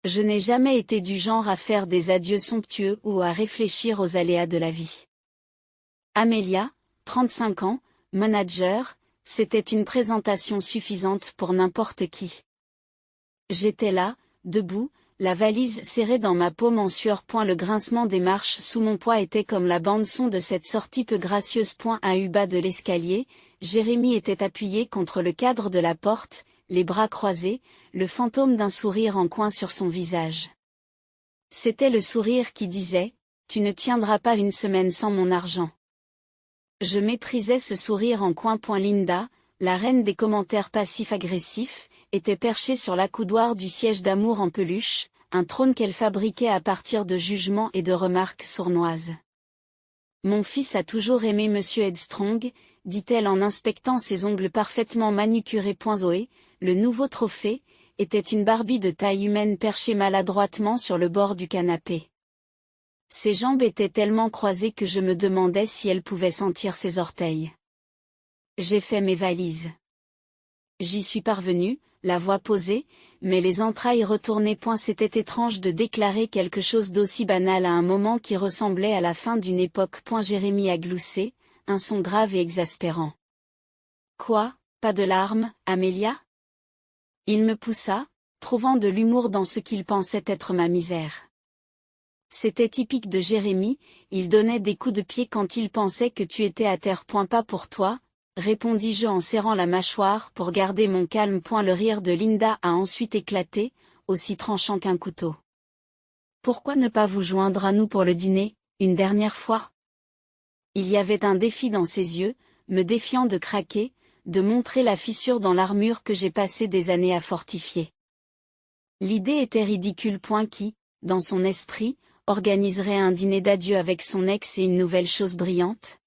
Je n'ai jamais été du genre à faire des adieux somptueux ou à réfléchir aux aléas de la vie. Amélia, 35 ans, manager, c'était une présentation suffisante pour n'importe qui. J'étais là, debout, la valise serrée dans ma paume en sueur. Le grincement des marches sous mon poids était comme la bande-son de cette sortie peu gracieuse. À u bas de l'escalier, Jérémy était appuyé contre le cadre de la porte, les bras croisés, le fantôme d'un sourire en coin sur son visage. C'était le sourire qui disait « Tu ne tiendras pas une semaine sans mon argent ». Je méprisais ce sourire en coin. Linda, la reine des commentaires passifs-agressifs, était perchée sur l'accoudoir du siège d'amour en peluche, un trône qu'elle fabriquait à partir de jugements et de remarques sournoises. « Mon fils a toujours aimé Monsieur Headstrong », dit-elle en inspectant ses ongles parfaitement manucurés. Zoé, le nouveau trophée, était une Barbie de taille humaine perchée maladroitement sur le bord du canapé. Ses jambes étaient tellement croisées que je me demandais si elle pouvait sentir ses orteils. J'ai fait mes valises. J'y suis parvenue, la voix posée, mais les entrailles retournées. C'était étrange de déclarer quelque chose d'aussi banal à un moment qui ressemblait à la fin d'une époque. Jérémy a gloussé, un son grave et exaspérant. Quoi, pas de larmes, Amélia? Il me poussa, trouvant de l'humour dans ce qu'il pensait être ma misère. C'était typique de Jérémy, il donnait des coups de pied quand il pensait que tu étais à terre. Pas pour toi, répondis-je en serrant la mâchoire pour garder mon calme. Le rire de Linda a ensuite éclaté, aussi tranchant qu'un couteau. Pourquoi ne pas vous joindre à nous pour le dîner, une dernière fois? Il y avait un défi dans ses yeux, me défiant de craquer, de montrer la fissure dans l'armure que j'ai passé des années à fortifier. L'idée était ridicule. Qui, dans son esprit, organiserait un dîner d'adieu avec son ex et une nouvelle chose brillante?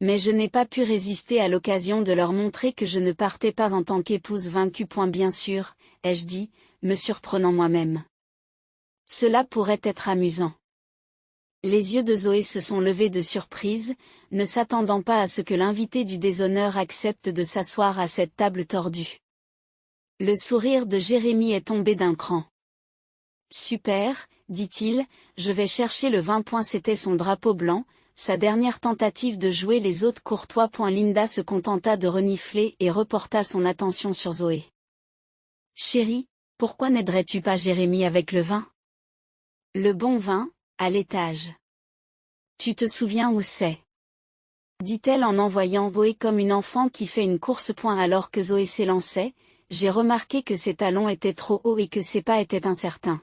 Mais je n'ai pas pu résister à l'occasion de leur montrer que je ne partais pas en tant qu'épouse vaincue. Bien sûr, ai-je dit, me surprenant moi-même. Cela pourrait être amusant. Les yeux de Zoé se sont levés de surprise, ne s'attendant pas à ce que l'invité du déshonneur accepte de s'asseoir à cette table tordue. Le sourire de Jérémy est tombé d'un cran. Super, dit-il, je vais chercher le vin. C'était son drapeau blanc, sa dernière tentative de jouer les autres courtois. Linda se contenta de renifler et reporta son attention sur Zoé. Chérie, pourquoi n'aiderais-tu pas Jérémy avec le vin? Le bon vin, à l'étage. Tu te souviens où c'est? Dit-elle en envoyant Zoé comme une enfant qui fait une course. Alors que Zoé s'élançait, j'ai remarqué que ses talons étaient trop hauts et que ses pas étaient incertains.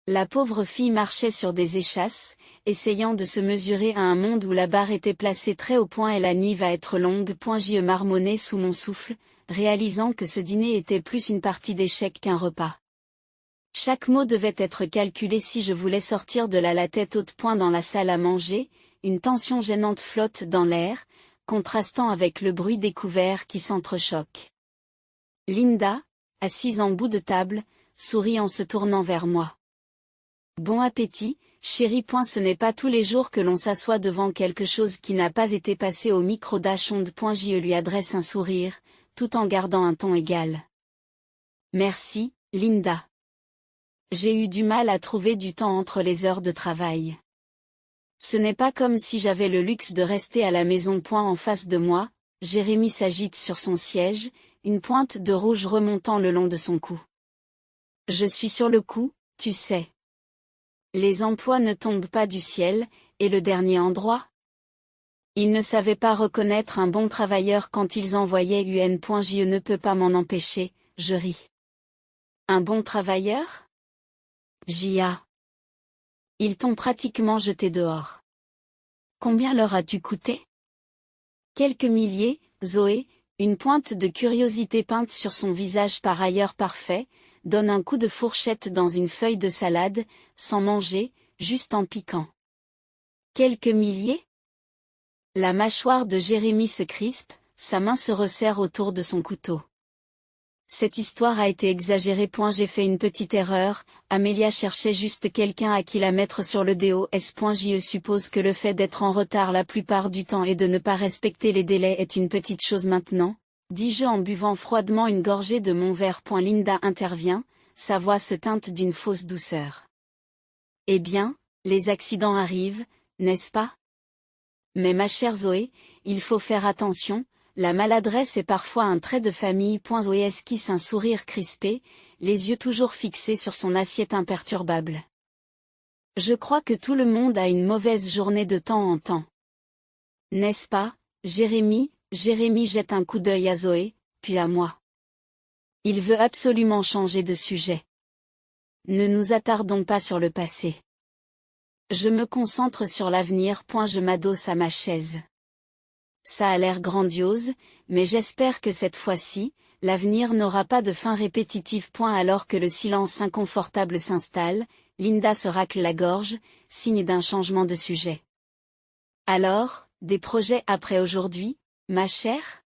La pauvre fille marchait sur des échasses, essayant de se mesurer à un monde où la barre était placée très haut. Et la nuit va être longue. J'y marmonnais sous mon souffle, réalisant que ce dîner était plus une partie d'échecs qu'un repas. Chaque mot devait être calculé si je voulais sortir de là la tête haute. Dans la salle à manger, une tension gênante flotte dans l'air, contrastant avec le bruit des couverts qui s'entrechoquent. Linda, assise en bout de table, sourit en se tournant vers moi. Bon appétit, chérie. Ce n'est pas tous les jours que l'on s'assoit devant quelque chose qui n'a pas été passé au micro-ondes. Je lui adresse un sourire, tout en gardant un ton égal. Merci, Linda. J'ai eu du mal à trouver du temps entre les heures de travail. Ce n'est pas comme si j'avais le luxe de rester à la maison. En face de moi, Jérémy s'agite sur son siège, une pointe de rouge remontant le long de son cou. Je suis sur le coup, tu sais. Les emplois ne tombent pas du ciel, et le dernier endroit? Ils ne savaient pas reconnaître un bon travailleur quand ils envoyaient UN. Je ne peux pas m'en empêcher, je ris. Un bon travailleur? J.A. Ils t'ont pratiquement jeté dehors. Combien leur as-tu coûté? Quelques milliers, Zoé, une pointe de curiosité peinte sur son visage par ailleurs parfait, donne un coup de fourchette dans une feuille de salade, sans manger, juste en piquant. Quelques milliers? La mâchoire de Jérémy se crispe, sa main se resserre autour de son couteau. Cette histoire a été exagérée. J'ai fait une petite erreur, Amélia cherchait juste quelqu'un à qui la mettre sur le dos. Je suppose que le fait d'être en retard la plupart du temps et de ne pas respecter les délais est une petite chose maintenant, dis-je en buvant froidement une gorgée de mon verre. Linda intervient, sa voix se teinte d'une fausse douceur. Eh bien, les accidents arrivent, n'est-ce pas? Mais ma chère Zoé, il faut faire attention, la maladresse est parfois un trait de famille. Zoé esquisse un sourire crispé, les yeux toujours fixés sur son assiette imperturbable. Je crois que tout le monde a une mauvaise journée de temps en temps. N'est-ce pas, Jérémy? Jérémy jette un coup d'œil à Zoé, puis à moi. Il veut absolument changer de sujet. Ne nous attardons pas sur le passé. Je me concentre sur l'avenir. Je m'adosse à ma chaise. Ça a l'air grandiose, mais j'espère que cette fois-ci, l'avenir n'aura pas de fin répétitive. Alors que le silence inconfortable s'installe, Linda se racle la gorge, signe d'un changement de sujet. Alors, des projets après aujourd'hui, ma chère?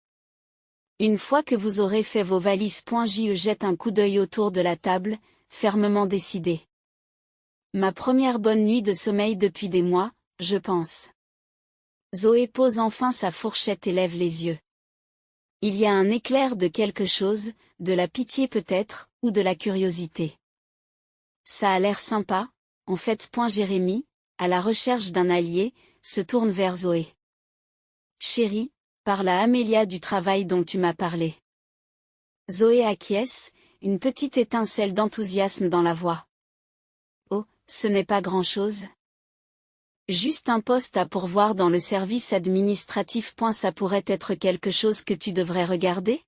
Une fois que vous aurez fait vos valises. Je jette un coup d'œil autour de la table, fermement décidé. Ma première bonne nuit de sommeil depuis des mois, je pense. Zoé pose enfin sa fourchette et lève les yeux. Il y a un éclair de quelque chose, de la pitié peut-être, ou de la curiosité. Ça a l'air sympa, en fait. Jérémy, à la recherche d'un allié, se tourne vers Zoé. Chérie, parle à Amélia du travail dont tu m'as parlé. Zoé acquiesce, une petite étincelle d'enthousiasme dans la voix. Oh, ce n'est pas grand-chose. Juste un poste à pourvoir dans le service administratif. Ça pourrait être quelque chose que tu devrais regarder?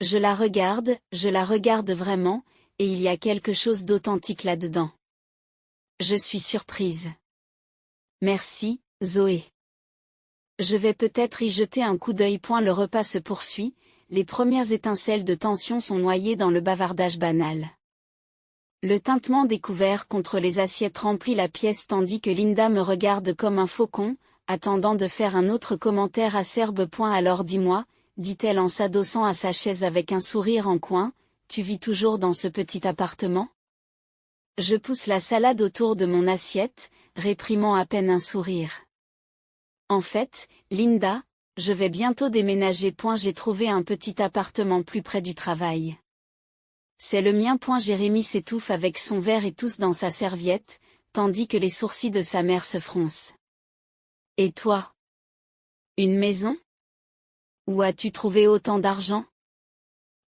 Je la regarde vraiment, et il y a quelque chose d'authentique là-dedans. Je suis surprise. Merci, Zoé. Je vais peut-être y jeter un coup d'œil. Le repas se poursuit, les premières étincelles de tension sont noyées dans le bavardage banal. Le tintement des couverts contre les assiettes remplit la pièce tandis que Linda me regarde comme un faucon, attendant de faire un autre commentaire acerbe. Alors dis-moi, dit-elle en s'adossant à sa chaise avec un sourire en coin, tu vis toujours dans ce petit appartement? Je pousse la salade autour de mon assiette, réprimant à peine un sourire. En fait, Linda, je vais bientôt déménager. J'ai trouvé un petit appartement plus près du travail. C'est le mien. Jérémy s'étouffe avec son verre et tousse dans sa serviette, tandis que les sourcils de sa mère se froncent. Et toi? Une maison? Où as-tu trouvé autant d'argent?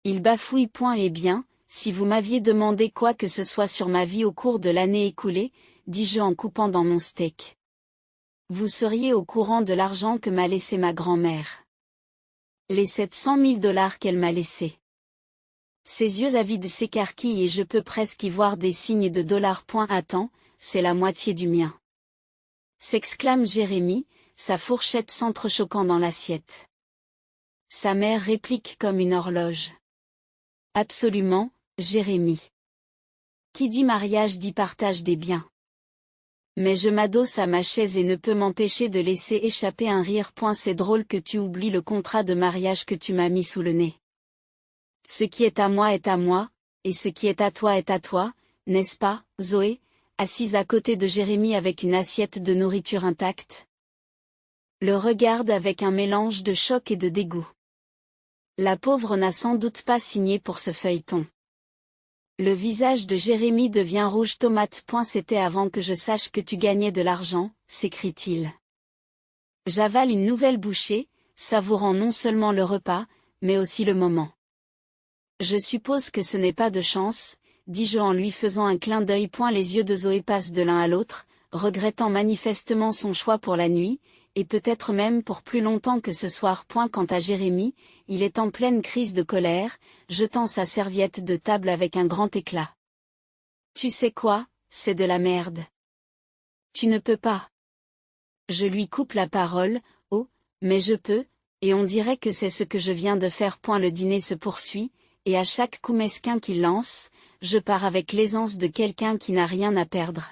Il bafouille. Eh bien, si vous m'aviez demandé quoi que ce soit sur ma vie au cours de l'année écoulée, dis-je en coupant dans mon steak. Vous seriez au courant de l'argent que m'a laissé ma grand-mère. Les 700 000 $ qu'elle m'a laissés. Ses yeux avides s'écarquillent et je peux presque y voir des signes de dollars. Attends, c'est la moitié du mien. S'exclame Jérémy, sa fourchette s'entrechoquant dans l'assiette. Sa mère réplique comme une horloge. Absolument, Jérémy. Qui dit mariage dit partage des biens. Mais je m'adosse à ma chaise et ne peux m'empêcher de laisser échapper un rire. C'est drôle que tu oublies le contrat de mariage que tu m'as mis sous le nez. Ce qui est à moi, et ce qui est à toi, n'est-ce pas, Zoé, assise à côté de Jérémy avec une assiette de nourriture intacte? Le regarde avec un mélange de choc et de dégoût. La pauvre n'a sans doute pas signé pour ce feuilleton. Le visage de Jérémy devient rouge tomate. C'était avant que je sache que tu gagnais de l'argent, s'écrie-t-il. J'avale une nouvelle bouchée, savourant non seulement le repas, mais aussi le moment. Je suppose que ce n'est pas de chance, dis-je en lui faisant un clin d'œil. Les yeux de Zoé passent de l'un à l'autre, regrettant manifestement son choix pour la nuit, et peut-être même pour plus longtemps que ce soir. Quant à Jérémy, il est en pleine crise de colère, jetant sa serviette de table avec un grand éclat. Tu sais quoi, c'est de la merde. Tu ne peux pas. Je lui coupe la parole, oh, mais je peux, et on dirait que c'est ce que je viens de faire. Le dîner se poursuit, et à chaque coup mesquin qu'il lance, je pars avec l'aisance de quelqu'un qui n'a rien à perdre.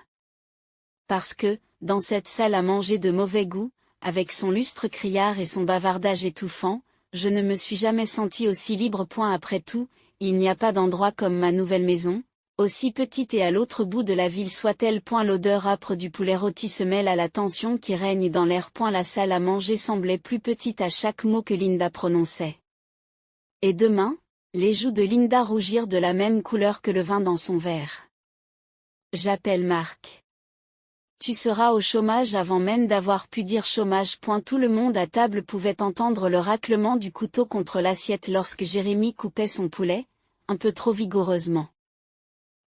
Parce que, dans cette salle à manger de mauvais goût, avec son lustre criard et son bavardage étouffant, je ne me suis jamais senti aussi libre. Après tout, il n'y a pas d'endroit comme ma nouvelle maison, aussi petite et à l'autre bout de la ville soit-elle. L'odeur âpre du poulet rôti se mêle à la tension qui règne dans l'air. La salle à manger semblait plus petite à chaque mot que Linda prononçait. Et demain, Les joues de Linda rougirent de la même couleur que le vin dans son verre. J'appelle Marc. Tu seras au chômage avant même d'avoir pu dire chômage. Tout le monde à table pouvait entendre le raclement du couteau contre l'assiette lorsque Jérémy coupait son poulet, un peu trop vigoureusement.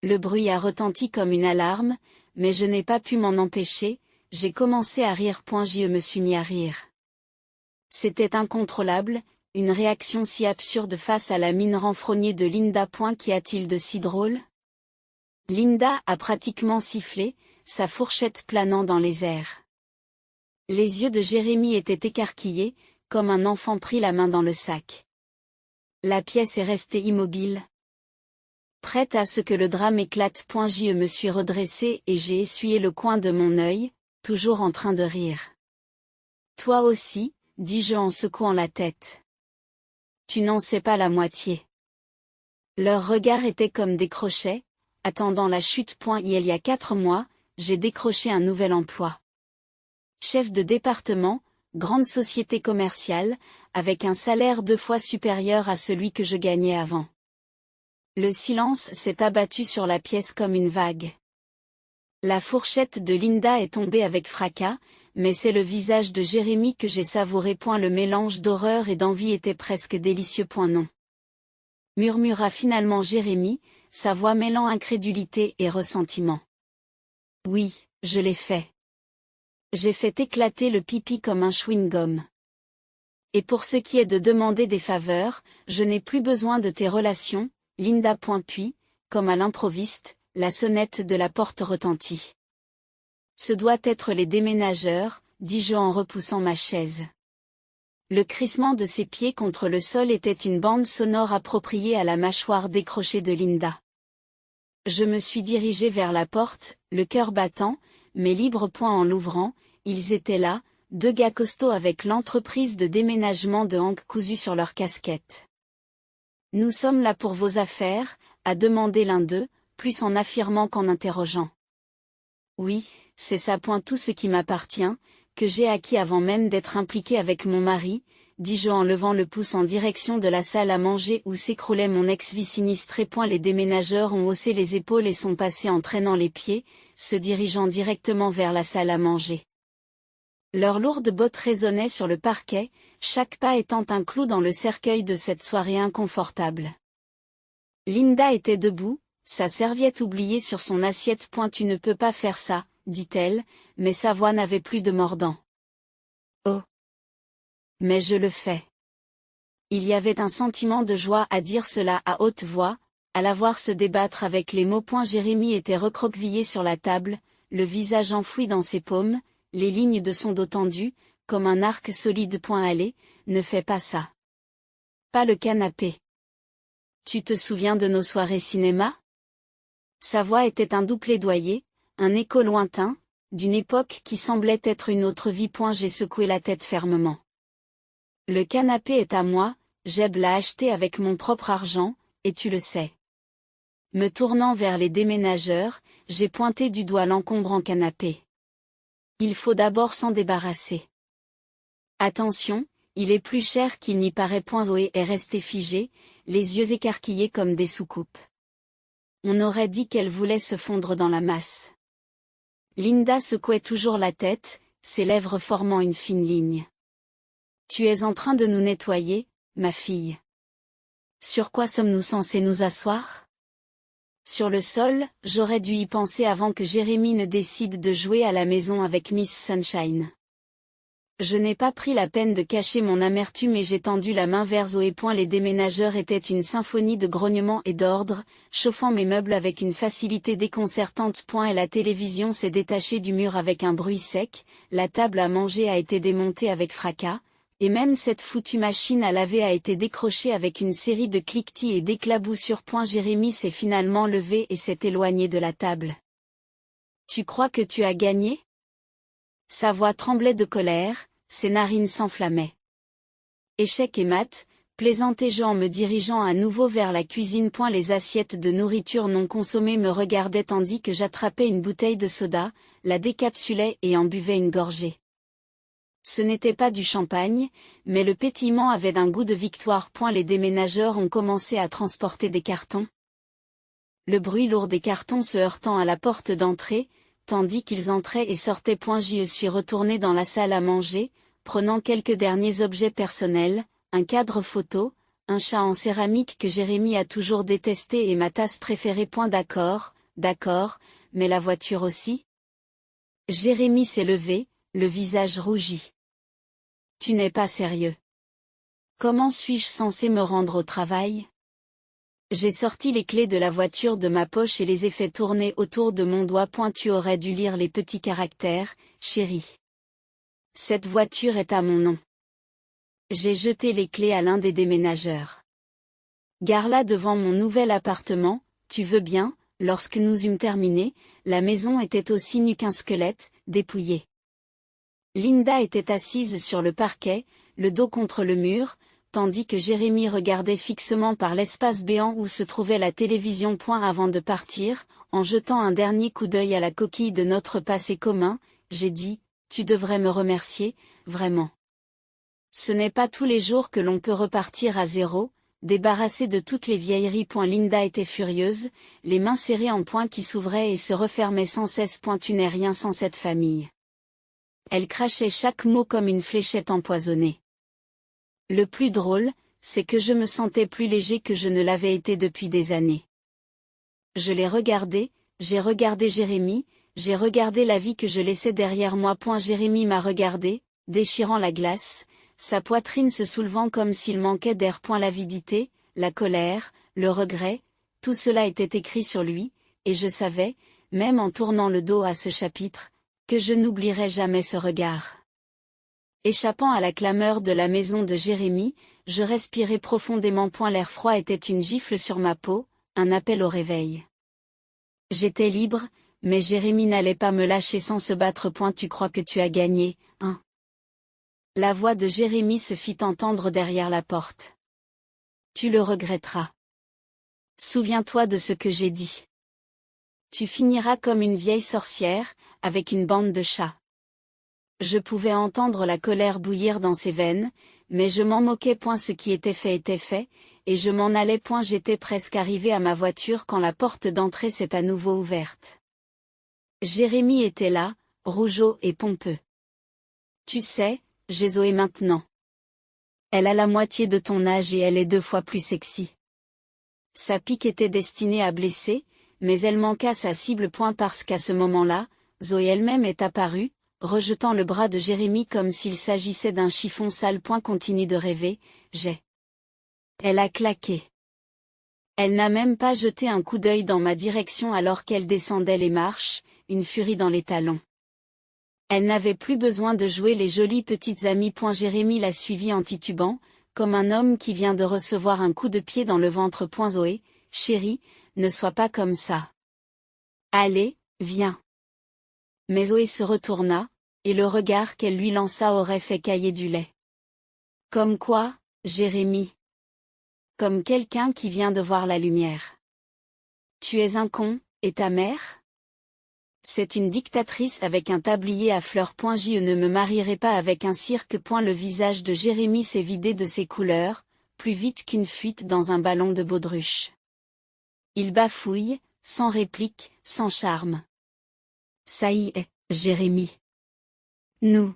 Le bruit a retenti comme une alarme, mais je n'ai pas pu m'en empêcher, j'ai commencé à rire. Je me suis mis à rire. C'était incontrôlable, une réaction si absurde face à la mine renfrognée de Linda. Qu'y a-t-il de si drôle? Linda a pratiquement sifflé, sa fourchette planant dans les airs. Les yeux de Jérémy étaient écarquillés, comme un enfant pris la main dans le sac. La pièce est restée immobile. Prête à ce que le drame éclate. Je me suis redressée et j'ai essuyé le coin de mon œil, toujours en train de rire. Toi aussi, dis-je en secouant la tête. Tu n'en sais pas la moitié. Leurs regards étaient comme des crochets, attendant la chute. Il y a 4 mois, j'ai décroché un nouvel emploi. Chef de département, grande société commerciale, avec un salaire 2 fois supérieur à celui que je gagnais avant. Le silence s'est abattu sur la pièce comme une vague. La fourchette de Linda est tombée avec fracas, mais c'est le visage de Jérémy que j'ai savouré. Le mélange d'horreur et d'envie était presque délicieux. Non. Murmura finalement Jérémy, sa voix mêlant incrédulité et ressentiment. Oui, je l'ai fait. J'ai fait éclater le pipi comme un chewing-gum. Et pour ce qui est de demander des faveurs, je n'ai plus besoin de tes relations, Linda. Puis, comme à l'improviste, la sonnette de la porte retentit. Ce doit être les déménageurs, dis-je en repoussant ma chaise. Le crissement de ses pieds contre le sol était une bande sonore appropriée à la mâchoire décrochée de Linda. Je me suis dirigé vers la porte, le cœur battant, mais libre. En l'ouvrant, ils étaient là, 2 gars costauds avec l'entreprise de déménagement de Hank cousu sur leur casquette. Nous sommes là pour vos affaires, a demandé l'un d'eux, plus en affirmant qu'en interrogeant. Oui, c'est ça. Tout ce qui m'appartient, que j'ai acquis avant même d'être impliqué avec mon mari, dis-je en levant le pouce en direction de la salle à manger où s'écroulait mon ex-vie sinistrée. Les déménageurs ont haussé les épaules et sont passés en traînant les pieds, se dirigeant directement vers la salle à manger. Leurs lourdes bottes résonnaient sur le parquet, chaque pas étant un clou dans le cercueil de cette soirée inconfortable. Linda était debout, sa serviette oubliée sur son assiette. Tu ne peux pas faire ça, dit-elle, mais sa voix n'avait plus de mordant. Oh! Mais je le fais. Il y avait un sentiment de joie à dire cela à haute voix, à la voir se débattre avec les mots. Jérémy était recroquevillé sur la table, le visage enfoui dans ses paumes, les lignes de son dos tendues, comme un arc solide. Allez, ne fais pas ça. Pas le canapé. Tu te souviens de nos soirées cinéma? Sa voix était un doux plaidoyer, un écho lointain, d'une époque qui semblait être une autre vie. J'ai secoué la tête fermement. Le canapé est à moi, Jeb l'a acheté avec mon propre argent, et tu le sais. Me tournant vers les déménageurs, j'ai pointé du doigt l'encombrant canapé. Il faut d'abord s'en débarrasser. Attention, il est plus cher qu'il n'y paraît. Zoé est restée figée, les yeux écarquillés comme des soucoupes. On aurait dit qu'elle voulait se fondre dans la masse. Linda secouait toujours la tête, ses lèvres formant une fine ligne. Tu es en train de nous nettoyer, ma fille. Sur quoi sommes-nous censés nous asseoir? Sur le sol, j'aurais dû y penser avant que Jérémy ne décide de jouer à la maison avec Miss Sunshine. Je n'ai pas pris la peine de cacher mon amertume et j'ai tendu la main vers Zoé. Les déménageurs étaient une symphonie de grognements et d'ordres, chauffant mes meubles avec une facilité déconcertante. Et la télévision s'est détachée du mur avec un bruit sec, la table à manger a été démontée avec fracas, et même cette foutue machine à laver a été décrochée avec une série de cliquetis et d'éclaboussures. Jérémy s'est finalement levé et s'est éloigné de la table. Tu crois que tu as gagné? Sa voix tremblait de colère, ses narines s'enflammaient. Échec et mat, plaisantai-je en me dirigeant à nouveau vers la cuisine. Les assiettes de nourriture non consommée me regardaient tandis que j'attrapais une bouteille de soda, la décapsulais et en buvais une gorgée. Ce n'était pas du champagne, mais le pétillement avait un goût de victoire. Les déménageurs ont commencé à transporter des cartons. Le bruit lourd des cartons se heurtant à la porte d'entrée, tandis qu'ils entraient et sortaient. Je suis retourné dans la salle à manger, prenant quelques derniers objets personnels, un cadre photo, un chat en céramique que Jérémy a toujours détesté et ma tasse préférée. D'accord, mais la voiture aussi? Jérémy s'est levé, le visage rougi. Tu n'es pas sérieux. Comment suis-je censé me rendre au travail? J'ai sorti les clés de la voiture de ma poche et les ai fait tourner autour de mon doigt. Tu aurais dû lire les petits caractères, chérie. Cette voiture est à mon nom. J'ai jeté les clés à l'un des déménageurs. Gare-la devant mon nouvel appartement, tu veux bien? Lorsque nous eûmes terminé, la maison était aussi nue qu'un squelette, dépouillé. Linda était assise sur le parquet, le dos contre le mur, tandis que Jérémy regardait fixement par l'espace béant où se trouvait la télévision. Avant de partir, en jetant un dernier coup d'œil à la coquille de notre passé commun, j'ai dit, tu devrais me remercier, vraiment. Ce n'est pas tous les jours que l'on peut repartir à zéro, débarrassé de toutes les vieilleries. Linda était furieuse, les mains serrées en poings qui s'ouvraient et se refermaient sans cesse. Tu n'es rien sans cette famille. Elle crachait chaque mot comme une fléchette empoisonnée. Le plus drôle, c'est que je me sentais plus léger que je ne l'avais été depuis des années. Je l'ai regardé, j'ai regardé Jérémy, j'ai regardé la vie que je laissais derrière moi. Jérémy m'a regardé, déchirant la glace, sa poitrine se soulevant comme s'il manquait d'air. L'avidité, la colère, le regret, tout cela était écrit sur lui, et je savais, même en tournant le dos à ce chapitre, que je n'oublierai jamais ce regard. Échappant à la clameur de la maison de Jérémy, je respirais profondément. L'air froid était une gifle sur ma peau, un appel au réveil. J'étais libre, mais Jérémy n'allait pas me lâcher sans se battre. Tu crois que tu as gagné, hein? La voix de Jérémy se fit entendre derrière la porte. Tu le regretteras. Souviens-toi de ce que j'ai dit. Tu finiras comme une vieille sorcière, avec une bande de chats. Je pouvais entendre la colère bouillir dans ses veines, mais je m'en moquais. Ce qui était fait, et je m'en allais. J'étais presque arrivé à ma voiture quand la porte d'entrée s'est à nouveau ouverte. Jérémy était là, rougeau et pompeux. Tu sais, j'ai Zoé maintenant. Elle a la moitié de ton âge et elle est 2 fois plus sexy. Sa pique était destinée à blesser, mais elle manqua sa cible. Parce qu'à ce moment-là, Zoé elle-même est apparue, rejetant le bras de Jérémy comme s'il s'agissait d'un chiffon sale. Continue de rêver, j'ai. Elle a claqué. Elle n'a même pas jeté un coup d'œil dans ma direction alors qu'elle descendait les marches, une furie dans les talons. Elle n'avait plus besoin de jouer les jolies petites amies. Jérémy la suivit en titubant, comme un homme qui vient de recevoir un coup de pied dans le ventre. Zoé, chérie, ne sois pas comme ça. Allez, viens. Mais Zoé se retourna, et le regard qu'elle lui lança aurait fait cailler du lait. Comme quoi, Jérémy? Comme quelqu'un qui vient de voir la lumière. Tu es un con, et ta mère? C'est une dictatrice avec un tablier à fleurs. Je ne me marierai pas avec un cirque. Le visage de Jérémy s'est vidé de ses couleurs, plus vite qu'une fuite dans un ballon de baudruche. Il bafouille, sans réplique, sans charme. Ça y est, Jérémy. Nous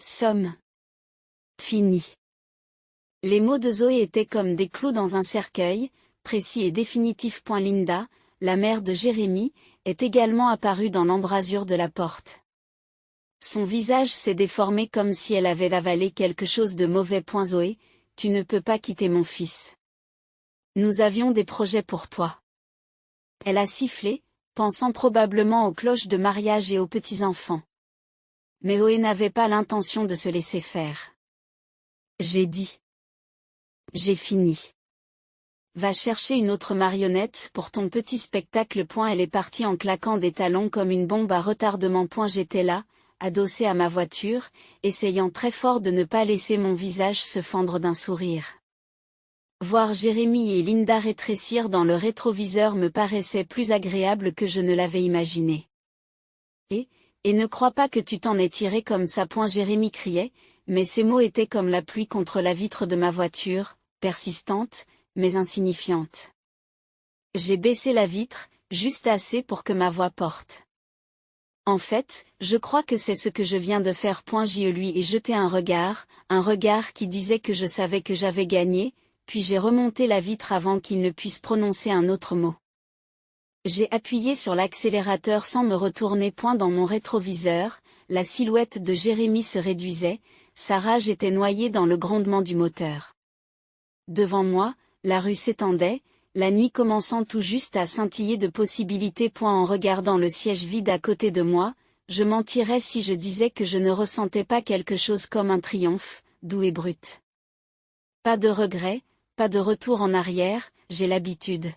sommes finis. Les mots de Zoé étaient comme des clous dans un cercueil, précis et définitifs. Linda, la mère de Jérémy, est également apparue dans l'embrasure de la porte. Son visage s'est déformé comme si elle avait avalé quelque chose de mauvais. Zoé, tu ne peux pas quitter mon fils. Nous avions des projets pour toi. Elle a sifflé, pensant probablement aux cloches de mariage et aux petits-enfants. Mais Zoé n'avait pas l'intention de se laisser faire. J'ai dit. J'ai fini. Va chercher une autre marionnette pour ton petit spectacle. Elle est partie en claquant des talons comme une bombe à retardement. J'étais là, adossé à ma voiture, essayant très fort de ne pas laisser mon visage se fendre d'un sourire. Voir Jérémy et Linda rétrécir dans le rétroviseur me paraissait plus agréable que je ne l'avais imaginé. Et Et ne crois pas que tu t'en es tiré comme ça. Jérémie criait, mais ces mots étaient comme la pluie contre la vitre de ma voiture, persistante, mais insignifiante. J'ai baissé la vitre, juste assez pour que ma voix porte. En fait, je crois que c'est ce que je viens de faire. Je lui ai jeté un regard qui disait que je savais que j'avais gagné, puis j'ai remonté la vitre avant qu'il ne puisse prononcer un autre mot. J'ai appuyé sur l'accélérateur sans me retourner. Dans mon rétroviseur, la silhouette de Jérémie se réduisait, sa rage était noyée dans le grondement du moteur. Devant moi, la rue s'étendait, la nuit commençant tout juste à scintiller de possibilités. En regardant le siège vide à côté de moi, je mentirais si je disais que je ne ressentais pas quelque chose comme un triomphe, doux et brut. Pas de regret, pas de retour en arrière, j'ai l'habitude.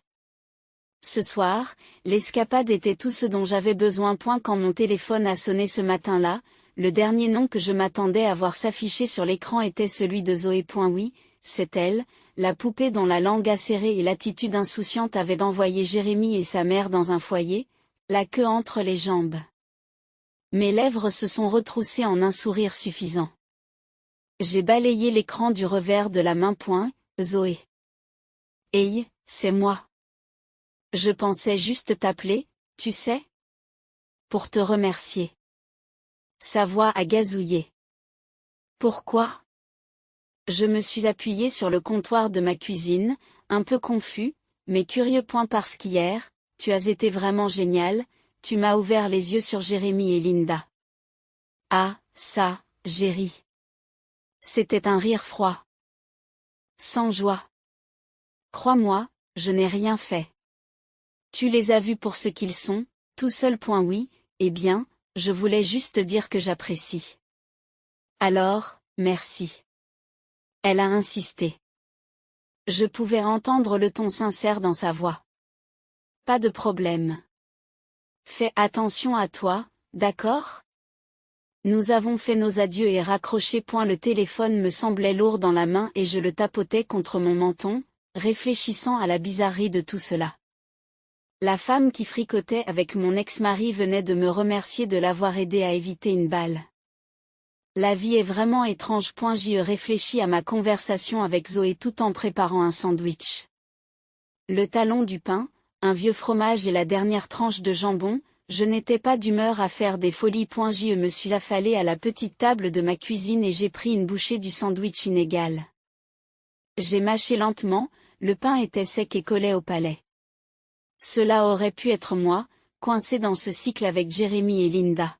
Ce soir, l'escapade était tout ce dont j'avais besoin. Quand mon téléphone a sonné ce matin-là, le dernier nom que je m'attendais à voir s'afficher sur l'écran était celui de Zoé. Oui, c'est elle, la poupée dont la langue acérée et l'attitude insouciante avaient d'envoyer Jérémie et sa mère dans un foyer, la queue entre les jambes. Mes lèvres se sont retroussées en un sourire suffisant. J'ai balayé l'écran du revers de la main. Zoé. Hey, c'est moi. Je pensais juste t'appeler, tu sais. Pour te remercier. Sa voix a gazouillé. Pourquoi? Je me suis appuyé sur le comptoir de ma cuisine, un peu confus, mais curieux. Parce qu'hier, tu as été vraiment génial, tu m'as ouvert les yeux sur Jérémie et Linda. Ah, ça, j'ai ri. C'était un rire froid. Sans joie. Crois-moi, je n'ai rien fait. Tu les as vus pour ce qu'ils sont, tout seuls. Oui, eh bien, je voulais juste dire que j'apprécie. Alors, merci. Elle a insisté. Je pouvais entendre le ton sincère dans sa voix. Pas de problème. Fais attention à toi, d'accord? Nous avons fait nos adieux et raccroché. Le téléphone me semblait lourd dans la main et je le tapotais contre mon menton, réfléchissant à la bizarrerie de tout cela. La femme qui fricotait avec mon ex-mari venait de me remercier de l'avoir aidé à éviter une balle. La vie est vraiment étrange. J'y réfléchis à ma conversation avec Zoé tout en préparant un sandwich. Le talon du pain, un vieux fromage et la dernière tranche de jambon, je n'étais pas d'humeur à faire des folies. Je me suis affalée à la petite table de ma cuisine et j'ai pris une bouchée du sandwich inégal. J'ai mâché lentement, le pain était sec et collait au palais. Cela aurait pu être moi, coincé dans ce cycle avec Jérémie et Linda.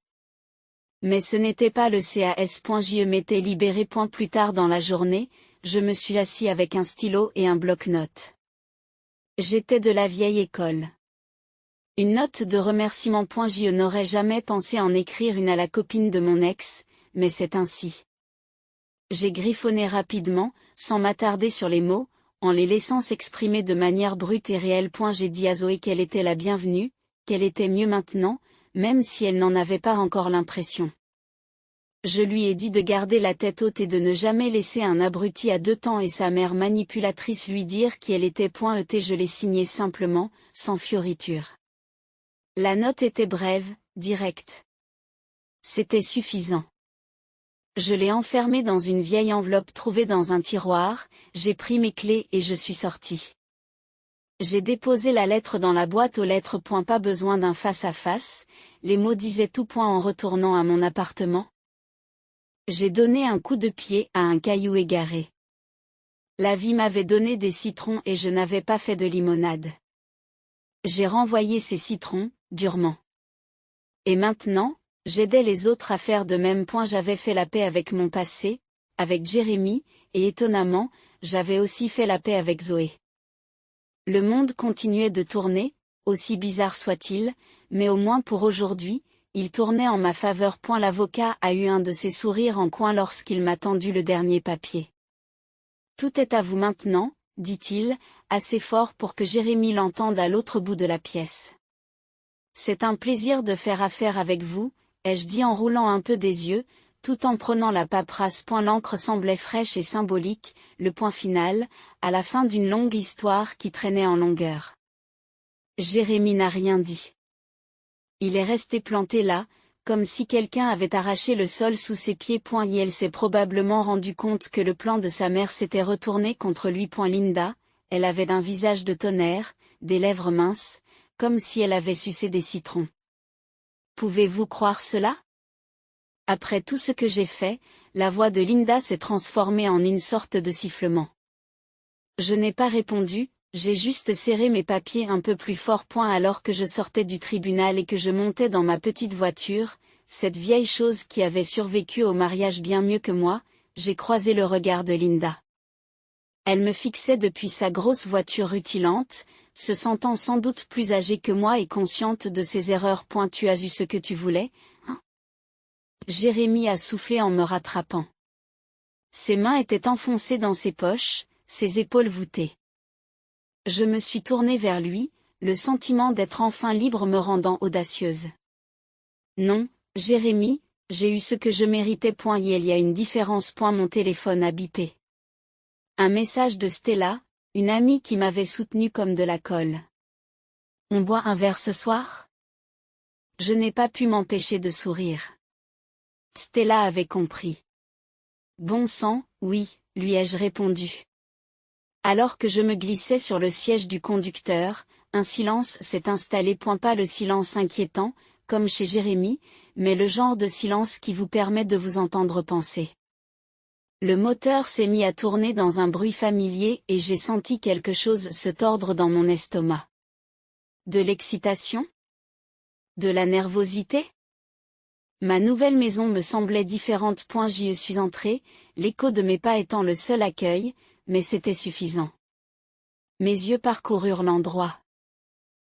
Mais ce n'était pas le cas. Je m'étais libéré. Plus tard dans la journée, je me suis assis avec un stylo et un bloc-notes. J'étais de la vieille école. Une note de remerciement. Je n'aurais jamais pensé en écrire une à la copine de mon ex, mais c'est ainsi. J'ai griffonné rapidement, sans m'attarder sur les mots, en les laissant s'exprimer de manière brute et réelle. J'ai dit à Zoé qu'elle était la bienvenue, qu'elle était mieux maintenant, même si elle n'en avait pas encore l'impression. Je lui ai dit de garder la tête haute et de ne jamais laisser un abruti à 2 temps et sa mère manipulatrice lui dire qui elle était. Je l'ai signé simplement, sans fioriture. La note était brève, directe. C'était suffisant. Je l'ai enfermée dans une vieille enveloppe trouvée dans un tiroir, j'ai pris mes clés et je suis sortie. J'ai déposé la lettre dans la boîte aux lettres. Pas besoin d'un face-à-face, les mots disaient tout. En retournant à mon appartement. J'ai donné un coup de pied à un caillou égaré. La vie m'avait donné des citrons et je n'avais pas fait de limonade. J'ai renvoyé ces citrons, durement. Et maintenant, j'aidais les autres à faire de même. J'avais fait la paix avec mon passé, avec Jérémie, et étonnamment, j'avais aussi fait la paix avec Zoé. Le monde continuait de tourner, aussi bizarre soit-il, mais au moins pour aujourd'hui, il tournait en ma faveur. L'avocat a eu un de ses sourires en coin lorsqu'il m'a tendu le dernier papier. Tout est à vous maintenant, dit-il, assez fort pour que Jérémie l'entende à l'autre bout de la pièce. C'est un plaisir de faire affaire avec vous, ai-je dit en roulant un peu des yeux, tout en prenant la paperasse. L'encre semblait fraîche et symbolique, le point final, à la fin d'une longue histoire qui traînait en longueur. Jérémie n'a rien dit. Il est resté planté là, comme si quelqu'un avait arraché le sol sous ses pieds. Et elle s'est probablement rendu compte que le plan de sa mère s'était retourné contre lui. Linda, elle avait un visage de tonnerre, des lèvres minces, comme si elle avait sucé des citrons. Pouvez-vous croire cela? Après tout ce que j'ai fait, la voix de Linda s'est transformée en une sorte de sifflement. Je n'ai pas répondu, j'ai juste serré mes papiers un peu plus fort. Alors que je sortais du tribunal et que je montais dans ma petite voiture, cette vieille chose qui avait survécu au mariage bien mieux que moi, j'ai croisé le regard de Linda. Elle me fixait depuis sa grosse voiture rutilante, se sentant sans doute plus âgée que moi et consciente de ses erreurs. Tu as eu ce que tu voulais, hein? Jérémie a soufflé en me rattrapant. Ses mains étaient enfoncées dans ses poches, ses épaules voûtées. Je me suis tournée vers lui, le sentiment d'être enfin libre me rendant audacieuse. Non, Jérémie, j'ai eu ce que je méritais. Il y a une différence. Mon téléphone a bipé. Un message de Stella, une amie qui m'avait soutenue comme de la colle. On boit un verre ce soir? Je n'ai pas pu m'empêcher de sourire. Stella avait compris. Bon sang, oui, lui ai-je répondu. Alors que je me glissais sur le siège du conducteur, un silence s'est installé. Pas le silence inquiétant, comme chez Jérémie, mais le genre de silence qui vous permet de vous entendre penser. Le moteur s'est mis à tourner dans un bruit familier et j'ai senti quelque chose se tordre dans mon estomac. De l'excitation? De la nervosité? Ma nouvelle maison me semblait différente. J'y suis entrée, l'écho de mes pas étant le seul accueil, mais c'était suffisant. Mes yeux parcoururent l'endroit.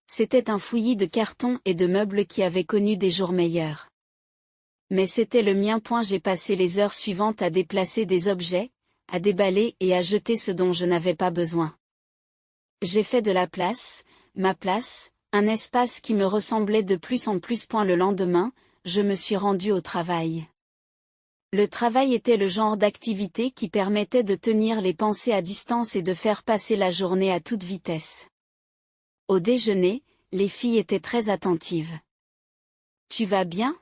C'était un fouillis de cartons et de meubles qui avaient connu des jours meilleurs. Mais c'était le mien. J'ai passé les heures suivantes à déplacer des objets, à déballer et à jeter ce dont je n'avais pas besoin. J'ai fait de la place, ma place, un espace qui me ressemblait de plus en plus. Le lendemain, je me suis rendue au travail. Le travail était le genre d'activité qui permettait de tenir les pensées à distance et de faire passer la journée à toute vitesse. Au déjeuner, les filles étaient très attentives. « Tu vas bien ?»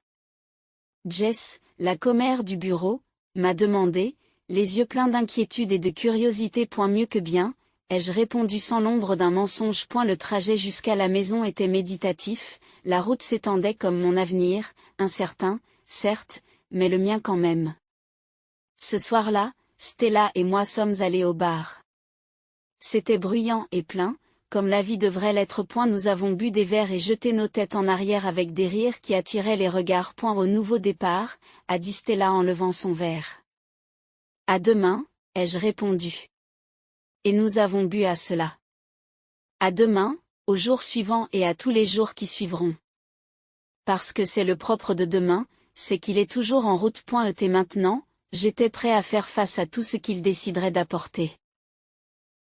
Jess, la commère du bureau, m'a demandé, les yeux pleins d'inquiétude et de curiosité. Mieux que bien, ai-je répondu sans l'ombre d'un mensonge. Le trajet jusqu'à la maison était méditatif, la route s'étendait comme mon avenir, incertain, certes, mais le mien quand même. Ce soir-là, Stella et moi sommes allés au bar. C'était bruyant et plein, comme la vie devrait l'être. Nous avons bu des verres et jeté nos têtes en arrière avec des rires qui attiraient les regards. Au nouveau départ, a dit Stella en levant son verre. À demain, ai-je répondu. Et nous avons bu à cela. À demain, au jour suivant et à tous les jours qui suivront. Parce que c'est le propre de demain, c'est qu'il est toujours en route. Et maintenant, j'étais prêt à faire face à tout ce qu'il déciderait d'apporter.